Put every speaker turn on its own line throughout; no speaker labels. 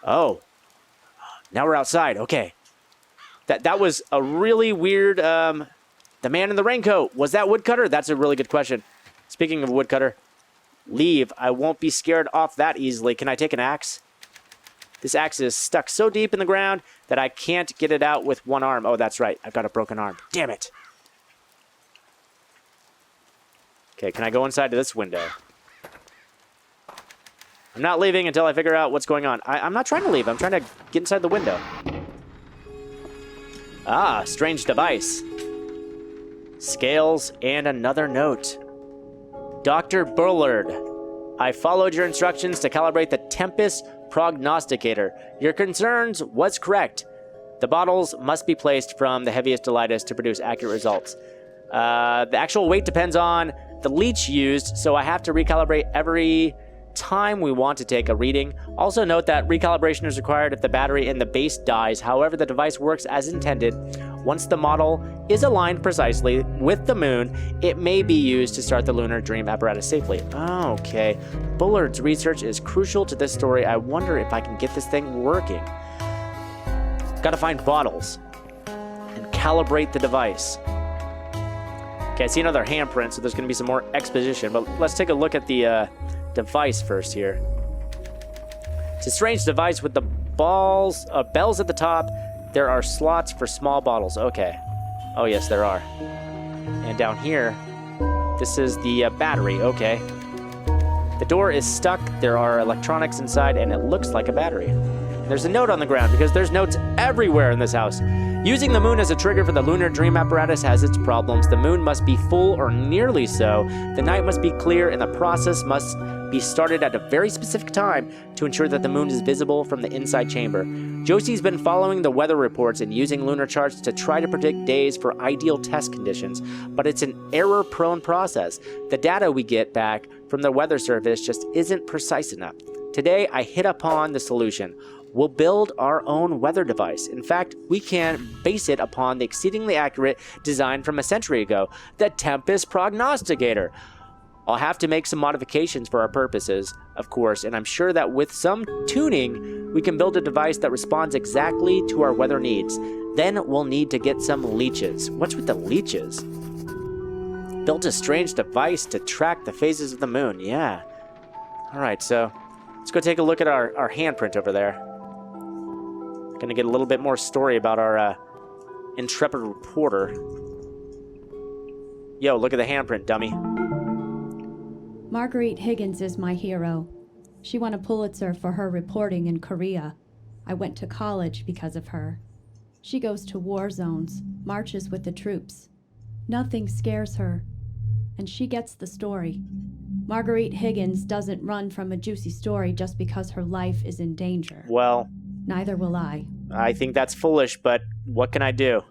Oh, now we're outside. Okay. That was a really weird... the man in the raincoat. Was that woodcutter? That's a really good question. Speaking of woodcutter, leave. I won't be scared off that easily. Can I take an axe? This axe is stuck so deep in the ground that I can't get it out with one arm. Oh, that's right. I've got a broken arm. Damn it. Okay, can I go inside to this window? I'm not leaving until I figure out what's going on. I'm not trying to leave. I'm trying to get inside the window. Ah, strange device. Scales and another note. Dr. Bullard, I followed your instructions to calibrate the Tempest Prognosticator. Your concerns was correct. The bottles must be placed from the heaviest to lightest to produce accurate results. The actual weight depends on the leech used, so I have to recalibrate every time we want to take a reading. Also note that recalibration is required if the battery in the base dies. However, the device works as intended. Once the model is aligned precisely with the moon, it may be used to start the lunar dream apparatus safely. Okay. Bullard's research is crucial to this story. I wonder if I can get this thing working. Gotta find bottles and calibrate the device. Okay, I see another handprint, so there's gonna be some more exposition, but let's take a look at the device first here. It's a strange device with the bells at the top. There are slots for small bottles. Okay. Oh, yes, there are. And down here, this is the battery. Okay. The door is stuck. There are electronics inside, and it looks like a battery. There's a note on the ground because there's notes everywhere in this house. Using the moon as a trigger for the lunar dream apparatus has its problems. The moon must be full or nearly so. The night must be clear, and the process must be started at a very specific time to ensure that the moon is visible from the inside chamber. Josie's been following the weather reports and using lunar charts to try to predict days for ideal test conditions, but it's an error-prone process. The data we get back from the weather service just isn't precise enough. Today, I hit upon the solution. We'll build our own weather device. In fact, we can base it upon the exceedingly accurate design from a century ago, the Tempest Prognosticator. I'll have to make some modifications for our purposes, of course, and I'm sure that with some tuning, we can build a device that responds exactly to our weather needs. Then we'll need to get some leeches. What's with the leeches? Built a strange device to track the phases of the moon. Yeah. All right, so let's go take a look at our handprint over there. Gonna get a little bit more story about our intrepid reporter. Yo, look at the handprint, dummy.
Marguerite Higgins is my hero. She won a Pulitzer for her reporting in Korea. I went to college because of her. She goes to war zones, marches with the troops. Nothing scares her, and she gets the story. Marguerite Higgins doesn't run from a juicy story just because her life is in danger.
Well,
neither will I.
I think that's foolish, but what can I do?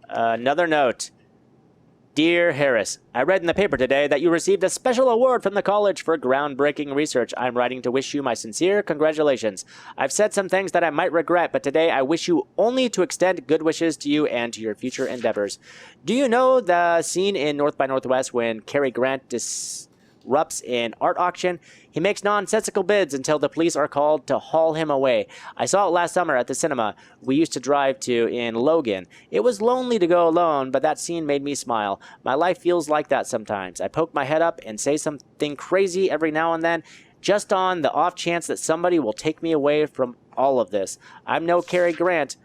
Another note. Dear Harris, I read in the paper today that you received a special award from the college for groundbreaking research. I'm writing to wish you my sincere congratulations. I've said some things that I might regret, but today I wish you only to extend good wishes to you and to your future endeavors. Do you know the scene in North by Northwest when Cary Grant disrupts an art auction? He makes nonsensical bids until the police are called to haul him away. I saw it last summer at the cinema we used to drive to in Logan. It was lonely to go alone, but that scene made me smile. My life feels like that sometimes. I poke my head up and say something crazy every now and then, just on the off chance that somebody will take me away from all of this. I'm no Cary Grant.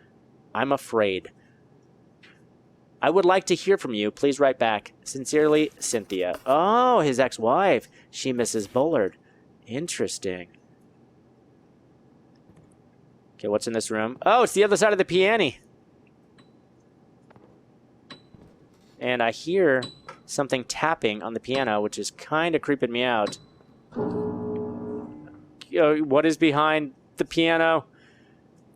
I'm afraid. I would like to hear from you. Please write back. Sincerely, Cynthia. Oh, his ex-wife. She misses Bullard. Interesting. Okay, what's in this room? Oh, it's the other side of the piano. And I hear something tapping on the piano, which is kind of creeping me out. What is behind the piano?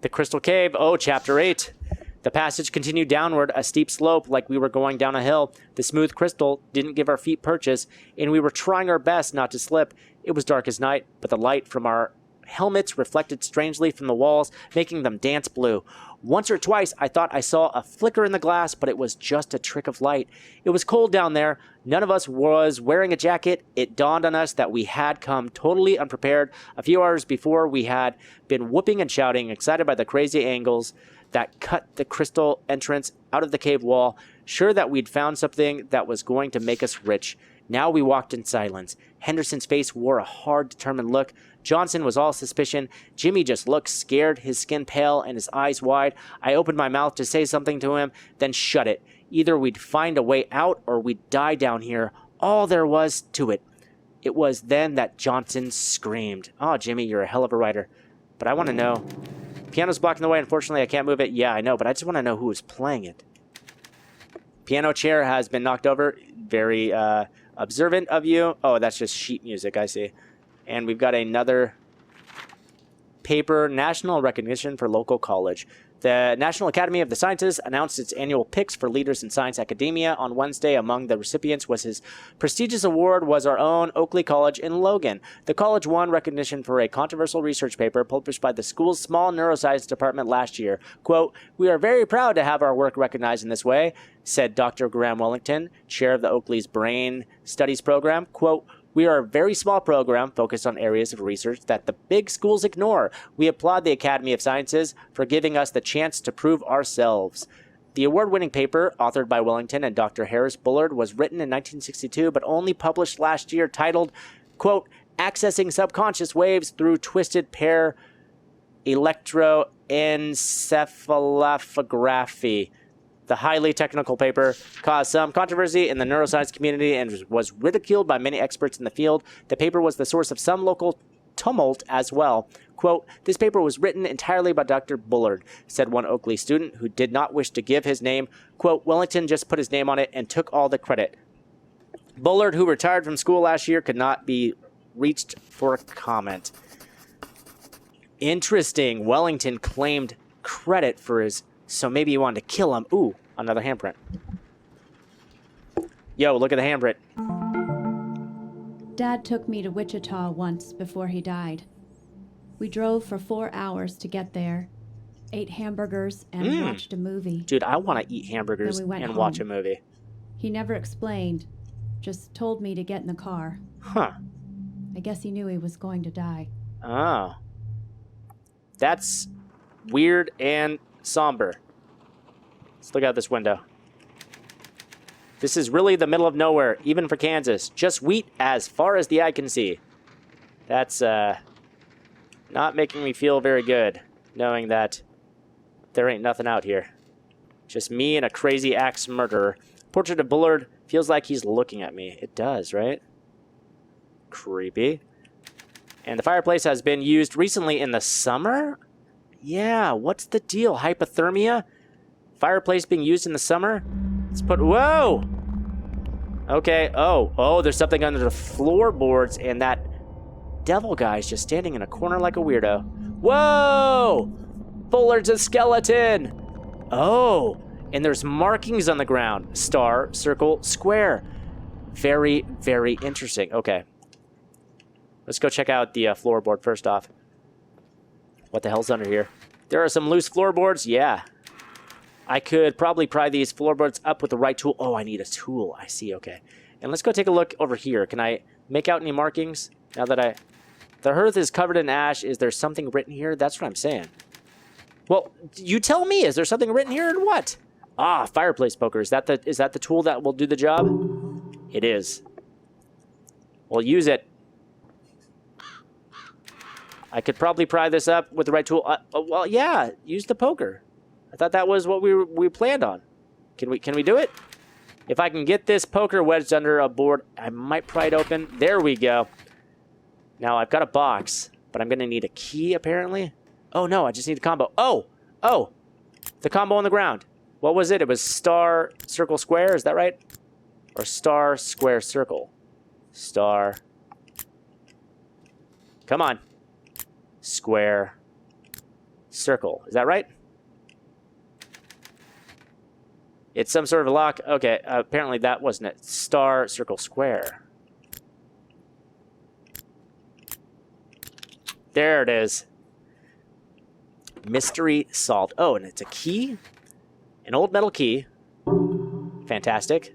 The Crystal Cave. Oh, Chapter 8. The passage continued downward, a steep slope like we were going down a hill. The smooth crystal didn't give our feet purchase, and we were trying our best not to slip. It was dark as night, but the light from our helmets reflected strangely from the walls, making them dance blue. Once or twice, I thought I saw a flicker in the glass, but it was just a trick of light. It was cold down there. None of us was wearing a jacket. It dawned on us that we had come totally unprepared. A few hours before, we had been whooping and shouting, excited by the crazy angles that cut the crystal entrance out of the cave wall, sure that we'd found something that was going to make us rich. Now we walked in silence. Henderson's face wore a hard, determined look. Johnson was all suspicion. Jimmy just looked scared, his skin pale and his eyes wide. I opened my mouth to say something to him, then shut it. Either we'd find a way out or we'd die down here. All there was to it. It was then that Johnson screamed. Oh, Jimmy, you're a hell of a writer. But I want to know. Piano's blocking the way. Unfortunately, I can't move it. Yeah, I know, but I just want to know who was playing it. Piano chair has been knocked over. Very observant of you. Oh, that's just sheet music, I see. And we've got another paper, National Recognition for Local College. The National Academy of the Sciences announced its annual picks for leaders in science academia on Wednesday. Among the recipients was his prestigious award was our own Oakley College in Logan. The college won recognition for a controversial research paper published by the school's small neuroscience department last year. Quote, "We are very proud to have our work recognized in this way," said Dr. Graham Wellington, chair of the Oakley's Brain Studies program. Quote, "We are a very small program focused on areas of research that the big schools ignore. We applaud the Academy of Sciences for giving us the chance to prove ourselves." The award-winning paper, authored by Wellington and Dr. Harris Bullard, was written in 1962 but only published last year, titled, quote, "Accessing Subconscious Waves Through Twisted Pair Electroencephalography." The highly technical paper caused some controversy in the neuroscience community and was ridiculed by many experts in the field. The paper was the source of some local tumult as well. Quote, "This paper was written entirely by Dr. Bullard," said one Oakley student who did not wish to give his name. Quote, "Wellington just put his name on it and took all the credit." Bullard, who retired from school last year, could not be reached for comment. Interesting. Wellington claimed credit for his... So maybe he wanted to kill him. Ooh, another handprint. Yo, look at the handprint.
Dad took me to Wichita once before he died. We drove for 4 hours to get there, ate hamburgers, and watched a movie.
Dude, I want to eat hamburgers and watch a movie.
He never explained, just told me to get in the car.
Huh.
I guess he knew he was going to die.
Oh. That's weird and somber. Let's look out this window. This is really the middle of nowhere, even for Kansas. Just wheat as far as the eye can see. That's not making me feel very good, knowing that there ain't nothing out here. Just me and a crazy axe murderer. Portrait of Bullard feels like he's looking at me. It does, right? Creepy. And the fireplace has been used recently in the summer? Yeah, what's the deal? Hypothermia? Fireplace being used in the summer? Let's put... Whoa! Okay, oh, there's something under the floorboards, and that devil guy's just standing in a corner like a weirdo. Whoa! Bullard's a skeleton! Oh, and there's markings on the ground. Star, circle, square. Very, very interesting. Okay. Let's go check out the floorboard first off. What the hell's under here? There are some loose floorboards. Yeah. I could probably pry these floorboards up with the right tool. Oh, I need a tool. I see. Okay. And let's go take a look over here. Can I make out any markings? Now that the hearth is covered in ash. Is there something written here? That's what I'm saying. Well, you tell me. Is there something written here and what? Ah, fireplace poker. Is that the tool that will do the job? It is. We'll use it. I could probably pry this up with the right tool. Well, yeah, use the poker. I thought that was what we planned on. Can we do it? If I can get this poker wedged under a board, I might pry it open. There we go. Now I've got a box, but I'm going to need a key apparently. Oh no, I just need the combo. Oh, the combo on the ground. What was it? It was star, circle, square. Is that right? Or star, square, circle. Star. Come on. Square, circle. Is that right? It's some sort of a lock. Okay, apparently that wasn't it. Star, circle, square. There it is. Mystery salt. Oh, and it's a key? An old metal key. Fantastic.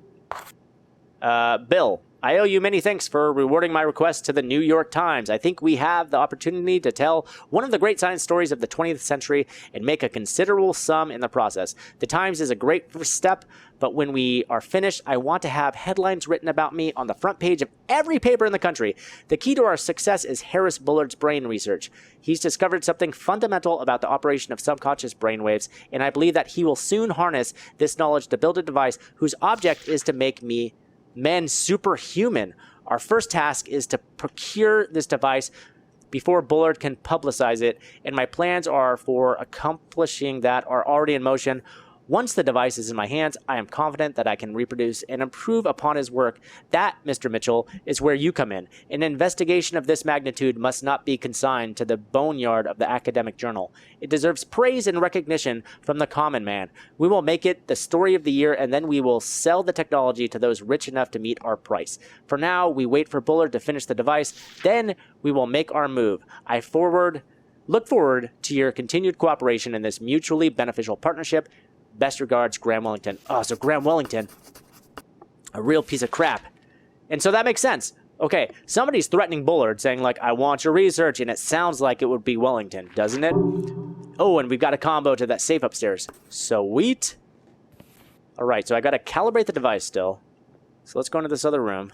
Bill, I owe you many thanks for rewarding my request to the New York Times. I think we have the opportunity to tell one of the great science stories of the 20th century and make a considerable sum in the process. The Times is a great first step, but when we are finished, I want to have headlines written about me on the front page of every paper in the country. The key to our success is Harris Bullard's brain research. He's discovered something fundamental about the operation of subconscious brainwaves, and I believe that he will soon harness this knowledge to build a device whose object is to make men superhuman. Our first task is to procure this device before Bullard can publicize it, and my plans are for accomplishing that are already in motion. Once the device is in my hands, I am confident that I can reproduce and improve upon his work. That, Mr. Mitchell, is where you come in. An investigation of this magnitude must not be consigned to the boneyard of the academic journal. It deserves praise and recognition from the common man. We will make it the story of the year, and then we will sell the technology to those rich enough to meet our price. For now, we wait for Bullard to finish the device. Then we will make our move. Look forward to your continued cooperation in this mutually beneficial partnership. Best regards, Graham Wellington. Oh, so Graham Wellington, a real piece of crap. And so that makes sense. Okay, somebody's threatening Bullard, saying, like, I want your research, and it sounds like it would be Wellington, doesn't it? Oh, and we've got a combo to that safe upstairs. Sweet. All right, so I got to calibrate the device still. So let's go into this other room.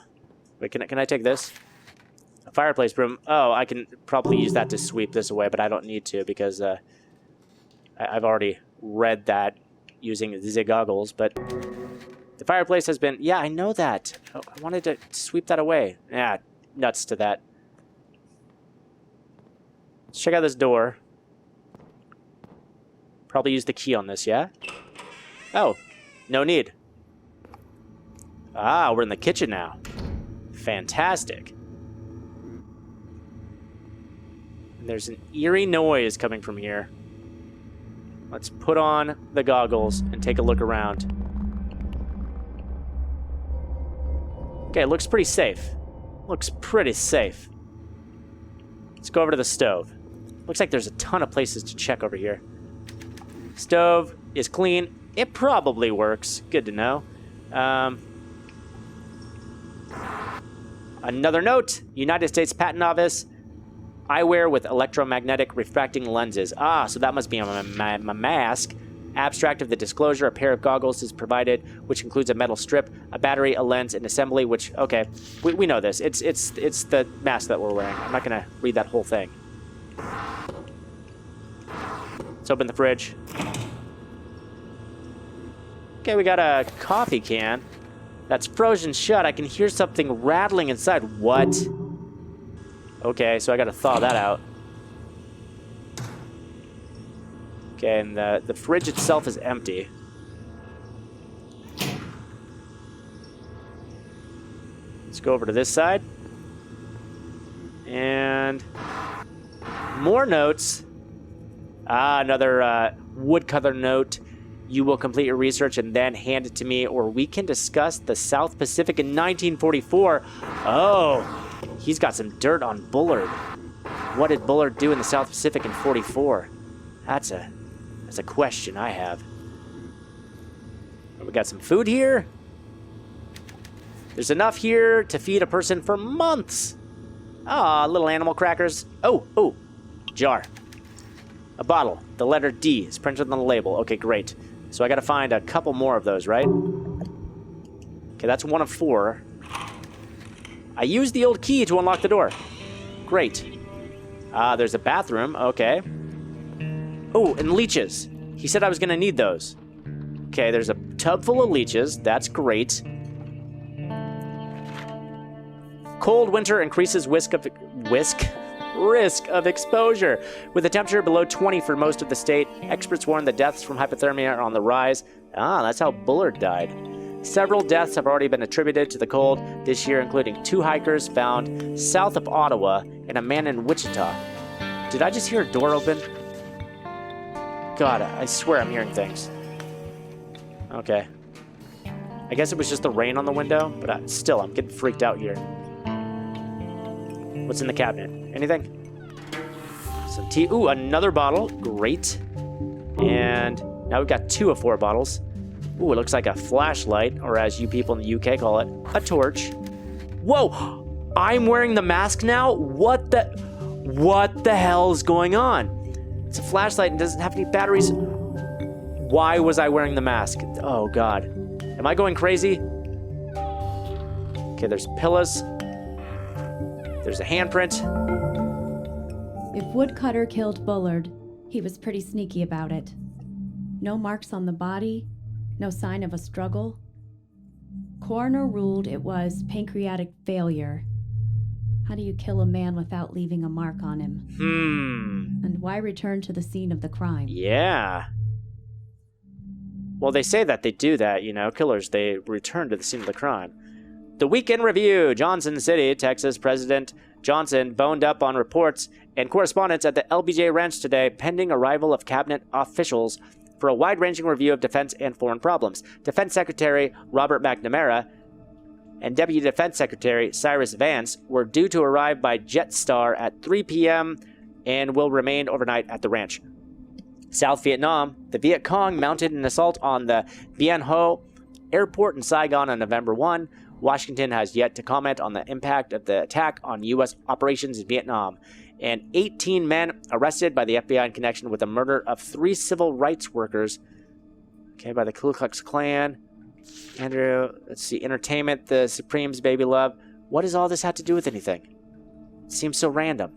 Wait, can I take this? A fireplace broom. Oh, I can probably use that to sweep this away, but I don't need to because I've already read that using the goggles, but the fireplace has been... Yeah, I know that. Oh, I wanted to sweep that away. Yeah, nuts to that. Let's check out this door. Probably use the key on this, yeah? Oh, no need. Ah, we're in the kitchen now. Fantastic. And there's an eerie noise coming from here. Let's put on the goggles and take a look around. Okay, it looks pretty safe. Looks pretty safe. Let's go over to the stove. Looks like there's a ton of places to check over here. Stove is clean. It probably works. Good to know. Another note. United States Patent Office. Eyewear with electromagnetic refracting lenses. Ah, so that must be my mask. Abstract of the disclosure. A pair of goggles is provided, which includes a metal strip, a battery, a lens, and assembly, which, okay, we know this. It's the mask that we're wearing. I'm not going to read that whole thing. Let's open the fridge. Okay, we got a coffee can. That's frozen shut. I can hear something rattling inside. What? Okay, so I gotta thaw that out. Okay, and the fridge itself is empty. Let's go over to this side. And more notes. Ah, another woodcutter note. You will complete your research and then hand it to me, or we can discuss the South Pacific in 1944. Oh, he's got some dirt on Bullard. What did Bullard do in the South Pacific in 44? That's a question I have. We got some food here. There's enough here to feed a person for months. Ah, little animal crackers. Oh, jar. A bottle. The letter D is printed on the label. Okay, great. So I gotta find a couple more of those, right? Okay, that's one of 4. I used the old key to unlock the door. Great. There's a bathroom. Okay. Oh, and leeches. He said I was gonna need those. Okay, there's a tub full of leeches. That's great. Cold winter increases risk of exposure. With a temperature below 20 for most of the state, experts warn that deaths from hypothermia are on the rise. Ah, that's how Bullard died. Several deaths have already been attributed to the cold this year, including 2 hikers found south of Ottawa and a man in Wichita. Did I just hear a door open? God, I swear I'm hearing things. Okay. I guess it was just the rain on the window, but still, I'm getting freaked out here. What's in the cabinet? Anything? Some tea. Ooh, another bottle. Great. And now we've got 2 of 4 bottles. Ooh, it looks like a flashlight, or as you people in the UK call it, a torch. Whoa! I'm wearing the mask now? What the hell is going on? It's a flashlight and doesn't have any batteries. Why was I wearing the mask? Oh, God. Am I going crazy? Okay, there's pillows. There's a handprint.
If Woodcutter killed Bullard, he was pretty sneaky about it. No marks on the body, no sign of a struggle. Coroner ruled it was pancreatic failure. How do you kill a man without leaving a mark on him? And why return to the scene of the crime?
Yeah. Well, they say that they do that, killers, they return to the scene of the crime. The Weekend Review. Johnson City, Texas. President Johnson boned up on reports and correspondence at the LBJ Ranch today, pending arrival of cabinet officials for a wide-ranging review of defense and foreign problems. Defense Secretary Robert McNamara and Deputy Defense Secretary Cyrus Vance were due to arrive by Jetstar at 3 p.m. and will remain overnight at the ranch. South Vietnam, the Viet Cong mounted an assault on the Bien Ho airport in Saigon on November 1. Washington has yet to comment on the impact of the attack on U.S. operations in Vietnam. And 18 men arrested by the FBI in connection with the murder of 3 civil rights workers. Okay, by the Ku Klux Klan. Andrew, let's see, entertainment, the Supreme's baby love. What does all this have to do with anything? It seems so random.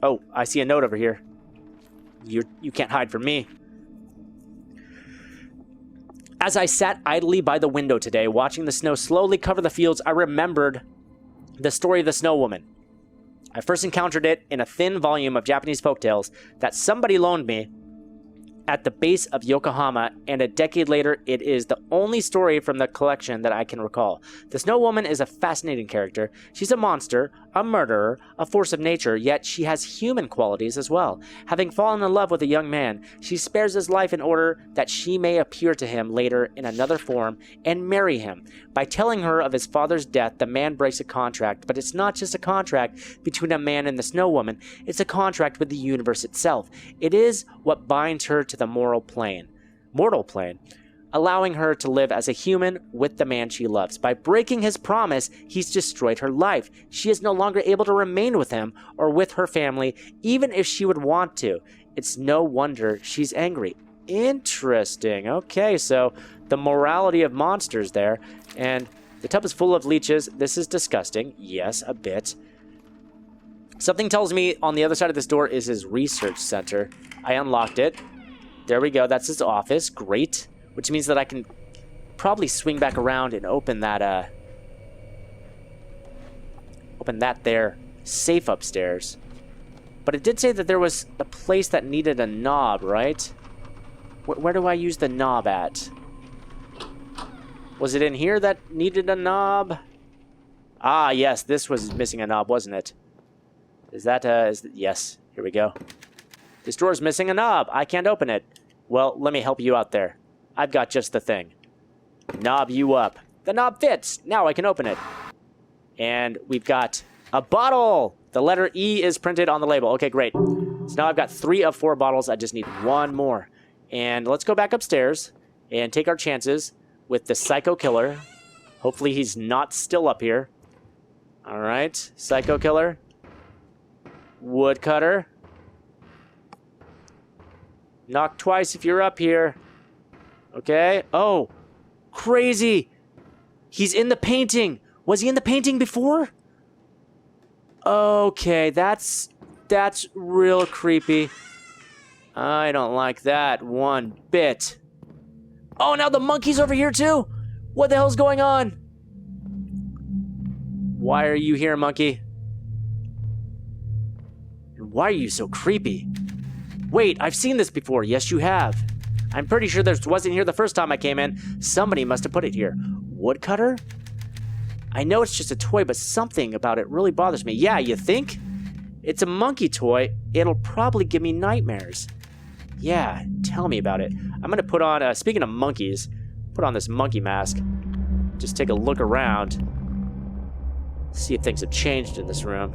Oh, I see a note over here. You can't hide from me. As I sat idly by the window today, watching the snow slowly cover the fields, I remembered the story of the Snow Woman. I first encountered it in a thin volume of Japanese folktales that somebody loaned me at the base of Yokohama, and a decade later, it is the only story from the collection that I can recall. The Snow Woman is a fascinating character. She's a monster, a murderer, a force of nature, yet she has human qualities as well. Having fallen in love with a young man, she spares his life in order that she may appear to him later in another form and marry him. By telling her of his father's death, the man breaks a contract, but it's not just a contract between a man and the Snow Woman, it's a contract with the universe itself. It is what binds her to the mortal plane, allowing her to live as a human with the man she loves. By breaking his promise, he's destroyed her life. She is no longer able to remain with him or with her family, even if she would want to. It's no wonder she's angry. Interesting. Okay, so the morality of monsters there. And the tub is full of leeches. This is disgusting. Yes, a bit. Something tells me on the other side of this door is his research center. I unlocked it. There we go. That's his office. Great. Which means that I can probably swing back around and open that there safe upstairs. But it did say that there was a place that needed a knob, right? Where do I use the knob at? Was it in here that needed a knob? Ah, yes. This was missing a knob, wasn't it? Is that, yes. Here we go. This drawer's missing a knob. I can't open it. Well, let me help you out there. I've got just the thing. Knob you up. The knob fits. Now I can open it. And we've got a bottle. The letter E is printed on the label. Okay, great. So now I've got 3 of 4 bottles. I just need 1 more. And let's go back upstairs and take our chances with the Psycho Killer. Hopefully he's not still up here. All right, Psycho Killer. Woodcutter. Knock twice if you're up here. Okay. Oh, crazy. He's in the painting. Was he in the painting before? Okay, that's real creepy. I don't like that one bit. Oh, now the monkey's over here too? What the hell's going on? Why are you here, monkey? And why are you so creepy? Wait, I've seen this before. Yes, you have. I'm pretty sure this wasn't here the first time I came in. Somebody must have put it here. Woodcutter? I know it's just a toy, but something about it really bothers me. Yeah, you think? It's a monkey toy. It'll probably give me nightmares. Yeah, tell me about it. I'm going to put on, speaking of monkeys, put on this monkey mask. Just take a look around. See if things have changed in this room.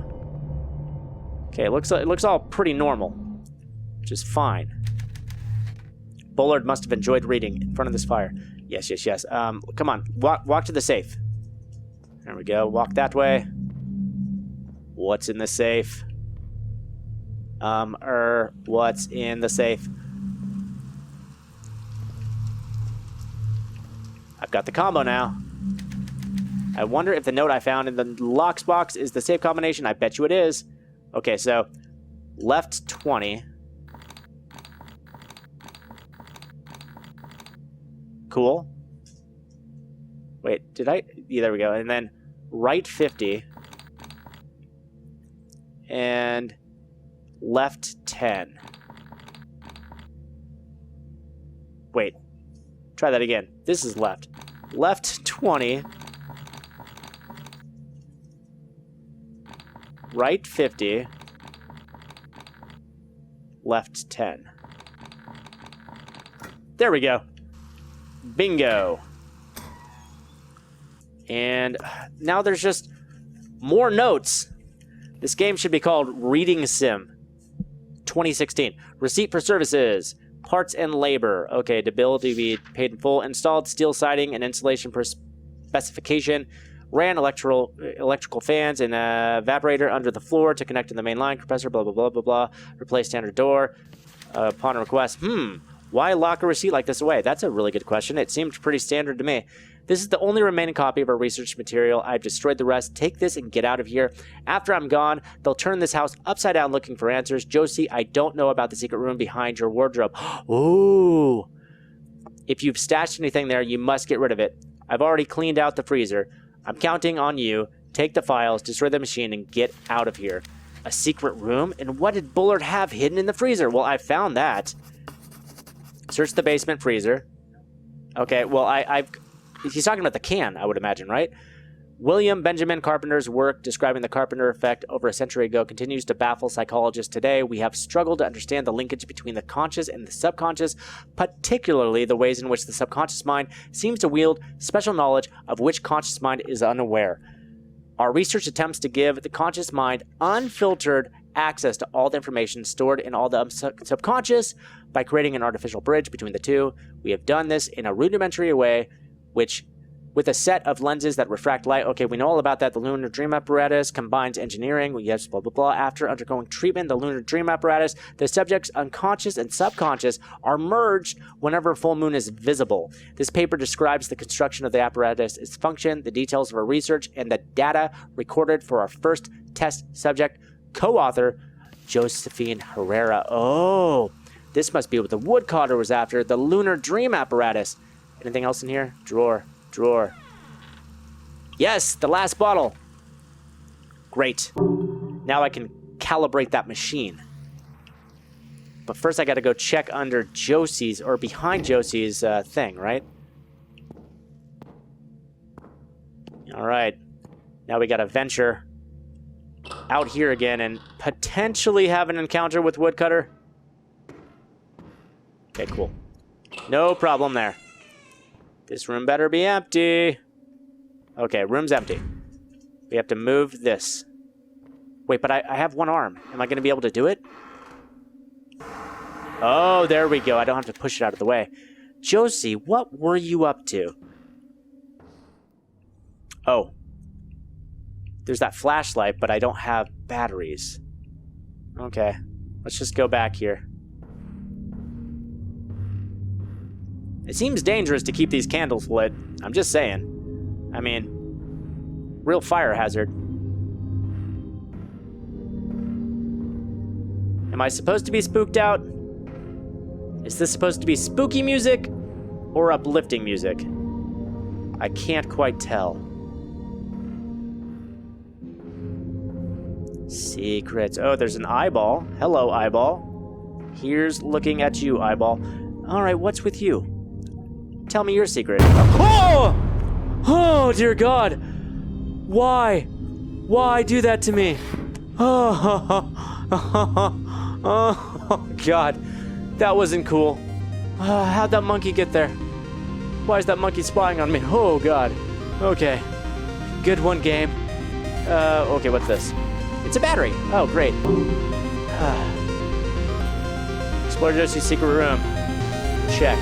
Okay, it looks all pretty normal, which is fine. Bullard must have enjoyed reading in front of this fire. Yes, yes, yes. Come on, walk to the safe. There we go. Walk that way. What's in the safe? What's in the safe? I've got the combo now. I wonder if the note I found in the locks box is the safe combination. I bet you it is. Okay, so left 20. Cool. Wait, did I? Yeah, there we go. And then right 50. And left 10. Wait. Try that again. This is left. Left 20. Right 50. Left 10. There we go. Bingo. And now there's just more notes. This game should be called Reading Sim 2016. Receipt for services. Parts and labor. Okay, the bill to be paid in full. Installed steel siding and insulation per specification. Ran electrical fans and evaporator under the floor to connect to the main line. Compressor, blah, blah, blah, blah, blah. Replace standard door. Upon request. Why lock a receipt like this away? That's a really good question. It seemed pretty standard to me. This is the only remaining copy of our research material. I've destroyed the rest. Take this and get out of here. After I'm gone, they'll turn this house upside down looking for answers. Josie, I don't know about the secret room behind your wardrobe. Ooh. If you've stashed anything there, you must get rid of it. I've already cleaned out the freezer. I'm counting on you. Take the files, destroy the machine, and get out of here. A secret room? And what did Bullard have hidden in the freezer? Well, I found that. Search the basement freezer. Okay, well, he's talking about the can, I would imagine, right? William Benjamin Carpenter's work describing the Carpenter effect over a century ago continues to baffle psychologists today. We have struggled to understand the linkage between the conscious and the subconscious, particularly the ways in which the subconscious mind seems to wield special knowledge of which conscious mind is unaware. Our research attempts to give the conscious mind unfiltered access to all the information stored in all the subconscious by creating an artificial bridge between the two. We have done this in a rudimentary way, which with a set of lenses that refract light. Okay, we know all about that. The lunar dream apparatus combines engineering. Yes, blah, blah, blah. After undergoing treatment, the lunar dream apparatus, the subject's unconscious and subconscious are merged whenever a full moon is visible. This paper describes the construction of the apparatus, its function, the details of our research, and the data recorded for our first test subject. Co-author, Josephine Herrera. Oh, this must be what the woodcutter was after, the lunar dream apparatus. Anything else in here? Drawer. Yes, the last bottle. Great. Now I can calibrate that machine. But first I got to go check under Josie's, or behind Josie's thing, right? All right. Now we got to venture out here again and potentially have an encounter with woodcutter. Okay, cool. No problem there. This room better be empty. Okay, room's empty. We have to move this. Wait, but I have one arm. Am I going to be able to do it? Oh, there we go. I don't have to push it out of the way. Josie, what were you up to? Oh. There's that flashlight, but I don't have batteries. Okay. Let's just go back here. It seems dangerous to keep these candles lit. I'm just saying. I mean, real fire hazard. Am I supposed to be spooked out? Is this supposed to be spooky music or uplifting music? I can't quite tell. Secrets. Oh, there's an eyeball. Hello, eyeball. Here's looking at you, eyeball. All right, what's with you? Tell me your secret. Oh! Oh, dear God. Why? Why do that to me? Oh, God. That wasn't cool. How'd that monkey get there? Why is that monkey spying on me? Oh, God. Okay. Good one, game. Okay, what's this? It's a battery. Oh, great. Explore Josie's secret room. Check.